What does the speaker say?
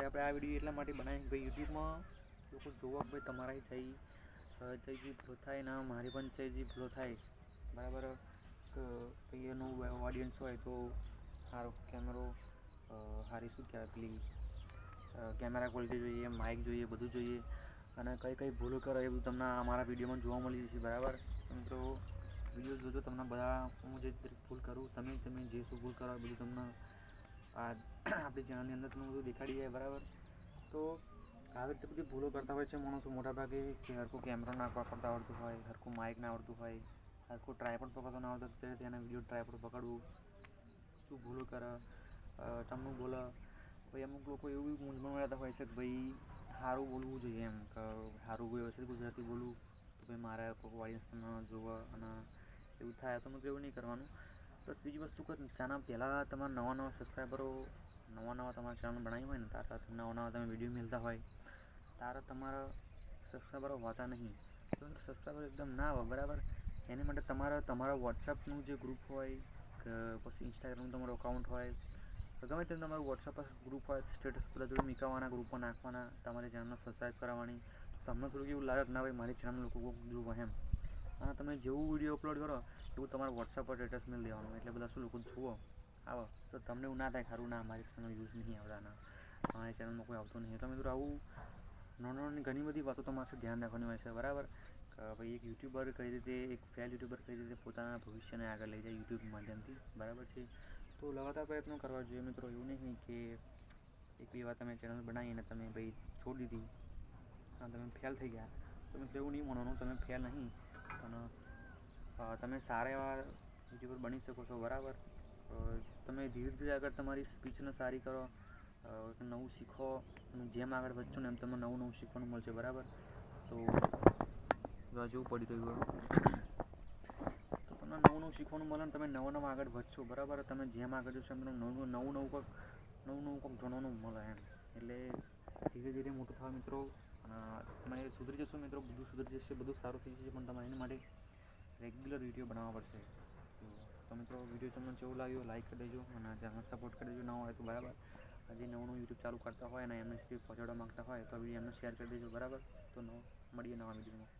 આપણે આ વિડીયો એટલા માટે બનાવી ભાઈ યુટ્યુબમાં લોકો જોવા ભાઈ તમારા જયજી ભૂલો થાય ને મારી પણ જયજી ભૂલો થાય બરાબર. ભાઈ એનું ઓડિયન્સ હોય તો સારો કેમેરો સારી શું કહેવાય પેલી કેમેરા ક્વોલિટી જોઈએ, માઇક જોઈએ, બધું જોઈએ અને કઈ ભૂલો કરો એ બધું તમને અમારા વિડીયોમાં જોવા મળી જશે બરાબર. મિત્રો વિડીયો જોજો તમને બધા હું જે ભૂલ કરું તમે જે શું ભૂલ કરો એ બધું તમને આપણી ચેનલની અંદર તમને બધું દેખાડી જાય બરાબર. તો આવી રીતે બધી ભૂલો કરતા હોય છે માણસો મોટાભાગે કે હરખું કેમેરા ના વાપરતા આવડતું હોય, હરખું માઇક ના આવડતું હોય, હરખું ટ્રાયપોડ પકડતો ના આવડતું તેના વિડીયો ટ્રાયપોડ પકડવું, શું ભૂલો કરે તમને બોલે. ભાઈ અમુક લોકો એવું મૂંઝવણ રહેતા હોય છે કે ભાઈ સારું બોલવું જોઈએ એમ કે સારું વ્યવસ્થિત ગુજરાતી બોલવું તો ભાઈ મારા કોઈ ઓડિયન્સ તમને જોવે અને એવું થાય તો મને એવું નહીં કરવાનું. પ્લસ બીજી વસ્તુ કે ચેનલ પહેલાં તમારા નવા સબસ્ક્રાઈબરો નવા તમારા ચેનલ બનાવી હોય ને તારા નવા તમે વિડીયો મેળતા હોય તારા તમારા સબસ્ક્રાઈબરો હોતા નહીં. તો સબસ્ક્રાઈબર એકદમ ના આવે બરાબર. એની માટે તમારા વોટ્સઅપનું જે ગ્રુપ હોય કે પછી ઇન્સ્ટાગ્રામનું તમારું અકાઉન્ટ હોય ગમે તેમ તમારું વોટ્સઅપ પર ગ્રુપ હોય સ્ટેટસ બધા જોડે મૂકવાના, ગ્રુપમાં નાખવાના, તમારી ચેનલને સબસ્ક્રાઈબ કરાવવાની. તમને થોડુંક એવું લાગે કે ના ભાઈ મારી ચેનલ લોકો જોવે એમ અને તમે જેવું વિડીયો અપલોડ કરો એવું તમારા વોટ્સઅપ પર સ્ટેટસ મેળ દેવાનું એટલે બધા શું લોકો જુઓ આવો તો તમને એવું ના થાય ખરું ના મારી ચેનલ યુઝ નહીં આવવાના, મારી ચેનલમાં કોઈ આવતું નહીં. તો મિત્રો આવું નાની ઘણી બધી વાતો તમારે ધ્યાન રાખવાની હોય છે બરાબર. કે ભાઈ એક યુટ્યુબર કઈ રીતે એક ફેલ યુટ્યુબર કઈ રીતે પોતાના ભવિષ્યને આગળ લઈ જાય યુટ્યુબ માધ્યમથી બરાબર છે. તો લગાતાર પ્રયત્નો કરવા જોઈએ મિત્રો. એવું નહીં કે એક બે વાર તમે ચેનલ બનાવી અને તમે ભાઈ છોડી દીધી અને તમે ફેલ થઈ ગયા તો મિત્રો એવું નહીં માનવાનું તમે ફેલ નહીં પણ તમે સારા એવા યુટ્યુબર બની શકો છો બરાબર. તમે ધીરે ધીરે આગળ તમારી સ્પીચને સારી કરો, નવું શીખો અને જેમ આગળ વધશો ને એમ તમને નવું શીખવાનું મળશે બરાબર. તો જોવું પડી રહ્યું તો તમને નવું શીખવાનું મળે ને તમે નવા આગળ વધશો બરાબર. તમે જેમ આગળ જશો એમ તમને નવું કંઈક જાણવાનું મળે એમ. એટલે ધીરે ધીરે મોટું થવા મિત્રો અને તમે સુધરી જશો મિત્રો, બધું સુધરી જશે, બધું સારું થઈ જશે પણ તમારે એના માટે રેગ્યુલર વિડીયો બનાવવા પડશે. તો મિત્રો વિડીયો તમને કેવું લાગ્યું લાઈક કરી દેજો અને ચેનલ સપોર્ટ કરી દેજો. ના હોય તો બરાબર હજી નવું યુટ્યુબ ચાલુ કરતા હોય અને એમને સુધી પહોંચાડવા માગતા હોય તો વિડીયો એમને શેર કરી દેજો બરાબર. તો મળીએ નવા વિડીયોમાં.